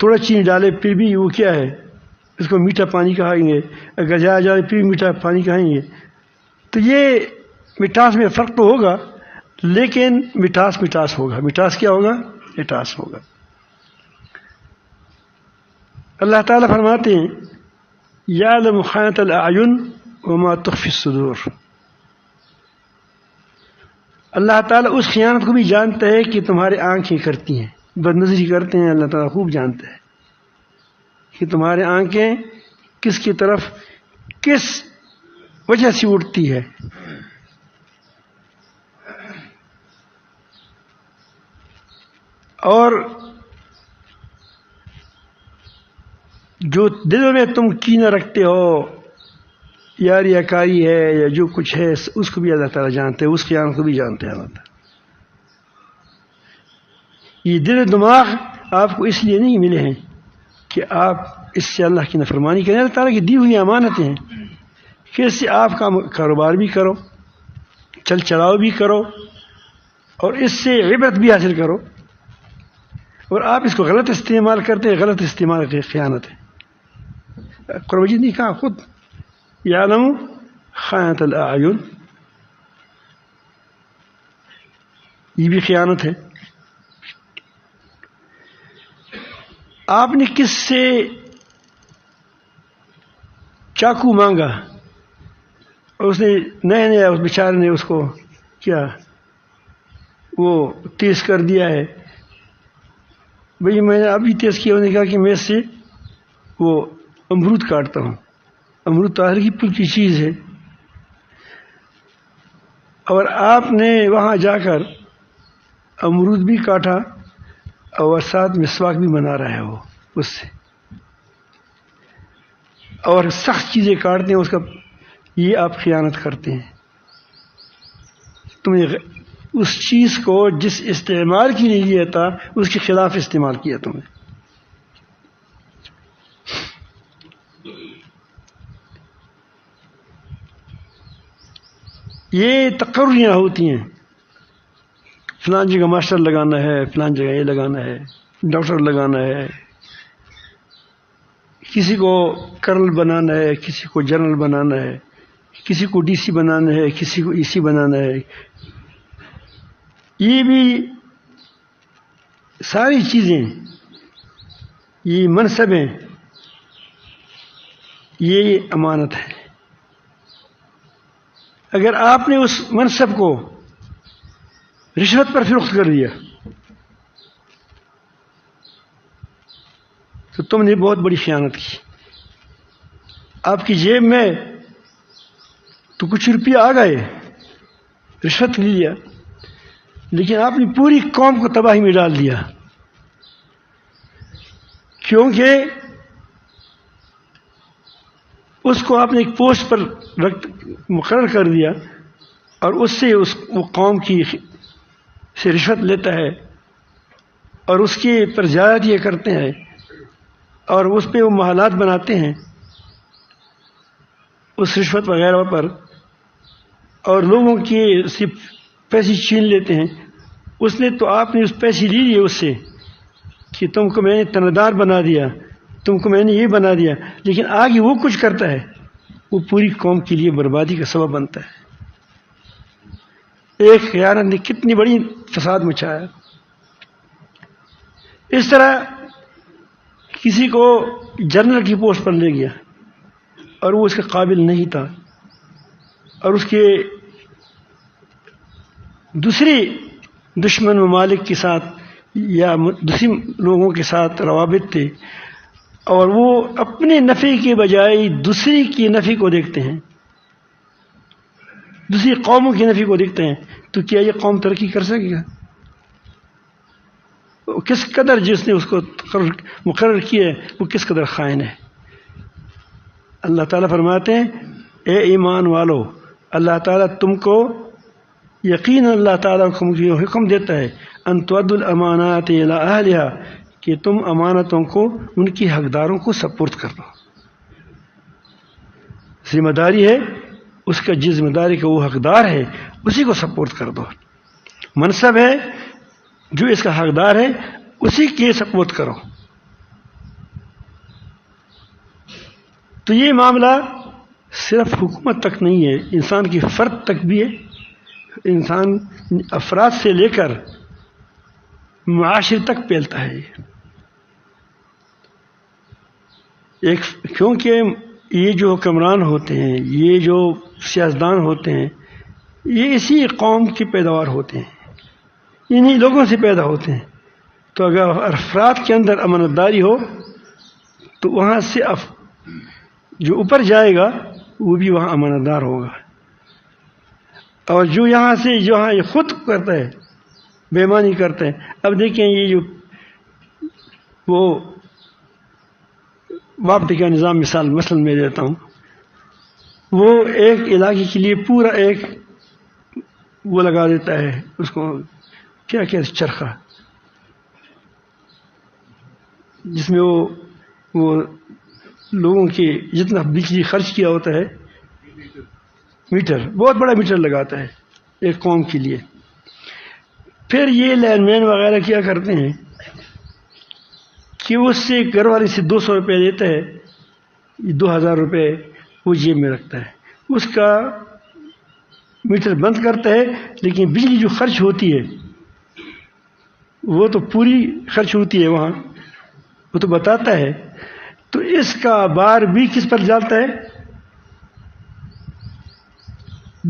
تھوڑا چینی ڈالے پھر بھی وہ کیا ہے، اس کو میٹھا پانی کہیں گے، اگر زیادہ ڈالے پھر بھی میٹھا پانی کہیں گے. تو یہ مٹھاس میں فرق تو ہوگا، لیکن مٹھاس ہوگا. مٹھاس کیا ہوگا؟ مٹھاس ہوگا. اللہ تعالیٰ فرماتے ہیں یعلم خائنۃ الاعین وما تخفی الصدور. اللہ تعالیٰ اس خیانت کو بھی جانتا ہے کہ تمہارے آنکھیں کرتی ہیں، بد نظری کرتے ہیں. اللہ تعالیٰ خوب جانتا ہے کہ تمہارے آنکھیں کس کی طرف کس وجہ سے اٹھتی ہے. اور جو دلوں میں تم کینہ رکھتے ہو، یا ریاکاری ہے یا جو کچھ ہے، اس کو بھی اللہ تعالیٰ جانتے ہیں، اس خیانت کو بھی جانتے ہیں اللہ تعالیٰ. یہ دل و دماغ آپ کو اس لیے نہیں ملے ہیں کہ آپ اس سے اللہ کی نافرمانی کریں. اللہ تعالیٰ کی دی ہوئی امانتیں ہیں کہ اس سے آپ کا کاروبار بھی کرو، چل چلاؤ بھی کرو، اور اس سے عبرت بھی حاصل کرو. اور آپ اس کو غلط استعمال کرتے ہیں، غلط استعمال کی خیانت ہے. قرآن مجید نے کہا خود یعلم خائنۃ الاعین، یہ بھی خیانت ہے. آپ نے کس سے چاقو مانگا اور اس نے نیا اس بیچارے نے اس کو کیا وہ تیز کر دیا ہے. بھئی میں نے ابھی تیز کیا، انہوں نے کہا کہ میں اس سے وہ امرود کاٹتا ہوں. امرود تو ہلکی پھلکی چیز ہے، اور آپ نے وہاں جا کر امرود بھی کاٹا اور ساتھ مسواک بھی بنا رہا ہے وہ اس سے، اور سخت چیزیں کاٹتے ہیں اس کا. یہ آپ خیانت کرتے ہیں. تم نے اس چیز کو جس استعمال کے لیے لیا تھا اس کے خلاف استعمال کیا تم نے. یہ تقرریاں ہوتی ہیں، فلان جگہ ماسٹر لگانا ہے، فلان جگہ یہ لگانا ہے، ڈاکٹر لگانا ہے، کسی کو کرنل بنانا ہے، کسی کو جنرل بنانا ہے، کسی کو ڈی سی بنانا ہے، کسی کو ای سی بنانا ہے. یہ بھی ساری چیزیں، یہ منصبیں، یہ امانت ہے. اگر آپ نے اس منصب کو رشوت پر فروخت کر دیا تو تم نے بہت بڑی خیانت کی. آپ کی جیب میں تو کچھ روپیہ آ گئے، رشوت لے لیا، لیکن آپ نے پوری قوم کو تباہی میں ڈال دیا، کیونکہ اس کو آپ نے ایک پوسٹ پر مقرر کر دیا، اور اس سے وہ قوم کی سے رشوت لیتا ہے اور اس کے پر زیادتیاں کرتے ہیں اور اس پہ وہ محلات بناتے ہیں اس رشوت وغیرہ پر، اور لوگوں کے صرف پیسے چھین لیتے ہیں. اس نے تو آپ نے اس پیسے لے لیے اس سے کہ تم کو میں نے تندار بنا دیا، تم کو میں نے یہ بنا دیا، لیکن آگے وہ کچھ کرتا ہے وہ پوری قوم کے لیے بربادی کا سبب بنتا ہے. ایک خیانت نے کتنی بڑی فساد مچایا. اس طرح کسی کو جنرل کی پوسٹ پر لے گیا اور وہ اس کے قابل نہیں تھا، اور اس کے دوسری دشمن ممالک کے ساتھ یا دوسری لوگوں کے ساتھ روابط تھے، اور وہ اپنے نفع کے بجائے دوسری کی نفع کو دیکھتے ہیں، دوسری قوموں کی نفع کو دیکھتے ہیں. تو کیا یہ قوم ترقی کر سکے گا؟ کس قدر جس نے اس کو مقرر کیا ہے وہ کس قدر خائن ہے. اللہ تعالیٰ فرماتے ہیں اے ایمان والو، اللہ تعالیٰ تم کو یقین اللہ تعالیٰ کو حکم دیتا ہے ان تؤدوا الامانات الی اہلھا، کہ تم امانتوں کو ان کی حقداروں کو سپرد کر دو. ذمہ داری ہے اس کا، جس ذمہ داری کا وہ حقدار ہے اسی کو سپورٹ کر دو. منصب ہے جو اس کا حقدار ہے اسی کے سپورٹ کرو. تو یہ معاملہ صرف حکومت تک نہیں ہے، انسان کی فرد تک بھی ہے، انسان افراد سے لے کر معاشرے تک پھیلتا ہے کیونکہ یہ جو حکمران ہوتے ہیں، یہ جو سیاستدان ہوتے ہیں، یہ اسی قوم کی پیداوار ہوتے ہیں، انہی لوگوں سے پیدا ہوتے ہیں۔ تو اگر افراد کے اندر امانت داری ہو تو وہاں سے جو اوپر جائے گا وہ بھی وہاں امانت دار ہوگا، اور جو یہاں سے یہ خود کرتا ہے، بے ایمانی کرتا ہے۔ اب دیکھیں یہ جو وہ وابطے کا نظام مثلا میں دیتا ہوں، وہ ایک علاقے کے لیے پورا ایک وہ لگا دیتا ہے، اس کو کیا کہتے چرخہ، جس میں وہ لوگوں کے جتنا بجلی خرچ کیا ہوتا ہے، میٹر، بہت بڑا میٹر لگاتا ہے ایک قوم کے لیے۔ پھر یہ لائن مین وغیرہ کیا کرتے ہیں کہ اس سے گھر والے سے 200 روپے دیتا ہے، 2000 روپے وہ جیب میں رکھتا ہے، اس کا میٹر بند کرتا ہے، لیکن بجلی جو خرچ ہوتی ہے وہ تو پوری خرچ ہوتی ہے وہاں، وہ تو بتاتا ہے، تو اس کا بار بھی کس پر ڈالتا ہے؟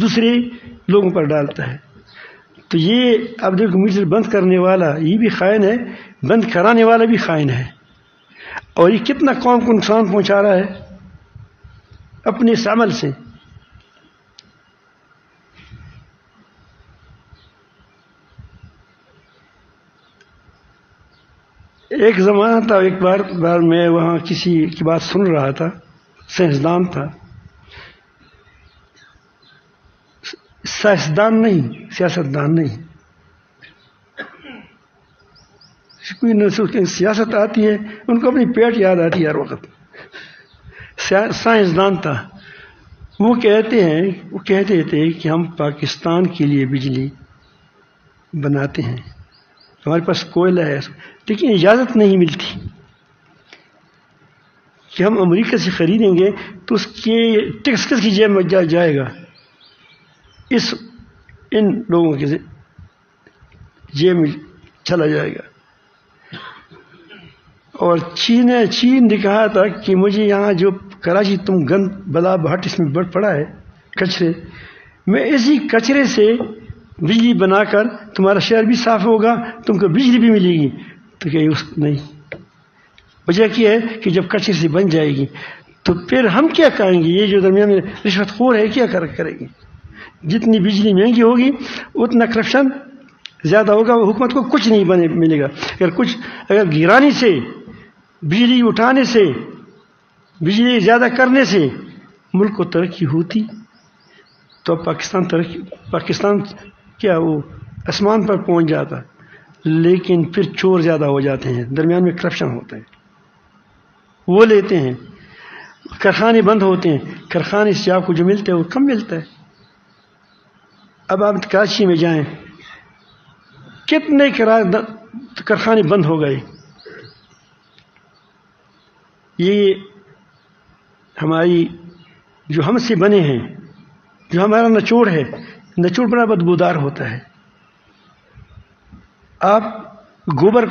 دوسرے لوگوں پر ڈالتا ہے۔ تو یہ اب دیکھو، میٹر بند کرنے والا یہ بھی خائن ہے، بند کرانے والا بھی خائن ہے، اور یہ کتنا قوم کو نقصان پہنچا رہا ہے اپنے اس عمل سے۔ ایک زمانہ تھا، ایک بار میں وہاں کسی کی بات سن رہا تھا، سائنسدان تھا، سائنسدان نہیں، سیاستدان نہیں، کوئی سیاست آتی ہے ان کو اپنی پیٹ یاد آتی ہے ہر وقت، سائنسدان تھا۔ وہ کہتے تھے کہ ہم پاکستان کے لیے بجلی بناتے ہیں، ہمارے پاس کوئلہ ہے، لیکن اجازت نہیں ملتی کہ ہم امریکہ سے خریدیں گے تو اس کے ٹیکس کس کی جیب میں جائے گا؟ ان لوگوں کے جیب میں چلا جائے گا۔ اور چین نے کہا تھا کہ مجھے یہاں جو کراچی تم گند بلا بھٹ اس میں بڑھ پڑا ہے کچرے، میں اسی کچرے سے بجلی بنا کر تمہارا شہر بھی صاف ہوگا، تم کو بجلی بھی ملے گی۔ تو کہ نہیں، وجہ کیا ہے کہ جب کچرے سے بن جائے گی تو پھر ہم کیا کریں گے؟ یہ جو درمیان میں رشوت خور ہے کیا کرے گی؟ جتنی بجلی مہنگی ہوگی اتنا کرپشن زیادہ ہوگا، حکومت کو کچھ نہیں ملے گا۔ اگر گرانی سے، بجلی اٹھانے سے، بجلی زیادہ کرنے سے ملک کو ترقی ہوتی تو پاکستان کیا وہ آسمان پر پہنچ جاتا، لیکن پھر چور زیادہ ہو جاتے ہیں، درمیان میں کرپشن ہوتا ہے، وہ لیتے ہیں، کارخانے بند ہوتے ہیں، کارخانے سے آپ کو جو ملتا ہے وہ کم ملتا ہے۔ اب آپ کراچی میں جائیں، کتنے کارخانے بند ہو گئے۔ یہ ہماری جو ہم سے بنے ہیں، جو ہمارا نچوڑ ہے، نچوڑ بڑا بدبودار ہوتا ہے۔ آپ گوبر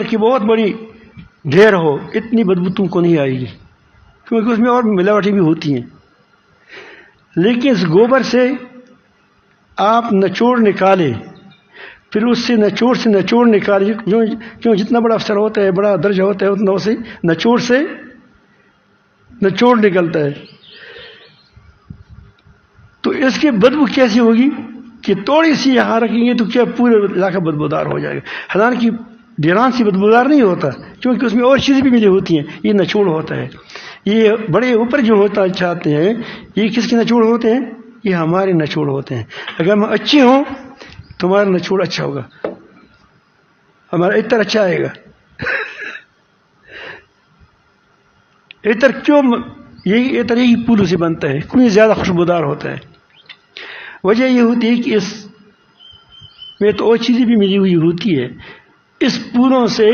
کی بہت بڑی ڈھیر ہو، اتنی بدبو تم کو نہیں آئے گی، کیونکہ اس میں اور ملاوٹیں بھی ہوتی ہیں، لیکن اس گوبر سے آپ نچوڑ نکالے، پھر اس سے نچوڑ نکالے، کیوں جتنا بڑا افسر ہوتا ہے، بڑا درجہ ہوتا ہے، اتنا اسے نچوڑ نکلتا ہے۔ تو اس کی بدبو کیسی ہوگی کہ تھوڑی سی یہاں رکھیں گے تو کیا پورے علاقہ بدبودار ہو جائے گا۔ حالانکہ ڈیران سے بدبودار نہیں ہوتا، کیونکہ اس میں اور چیزیں بھی ملی ہوتی ہیں، یہ نچوڑ ہوتا ہے۔ یہ بڑے اوپر جو ہوتا چاہتے ہیں، یہ کس کے نچوڑ ہوتے ہیں؟ یہ ہمارے نچوڑ ہوتے ہیں۔ اگر ہم اچھے ہوں تو ہمارا نچوڑ اچھا ہوگا، ہمارا عطر اچھا آئے گا۔ عطر کیوں؟ یہی پھولوں سے بنتا ہے، کوئی زیادہ خوشبودار ہوتا ہے۔ وجہ یہ ہوتی ہے کہ اس میں تو اور چیزیں بھی ملی ہوئی ہوتی ہے، اس پھولوں سے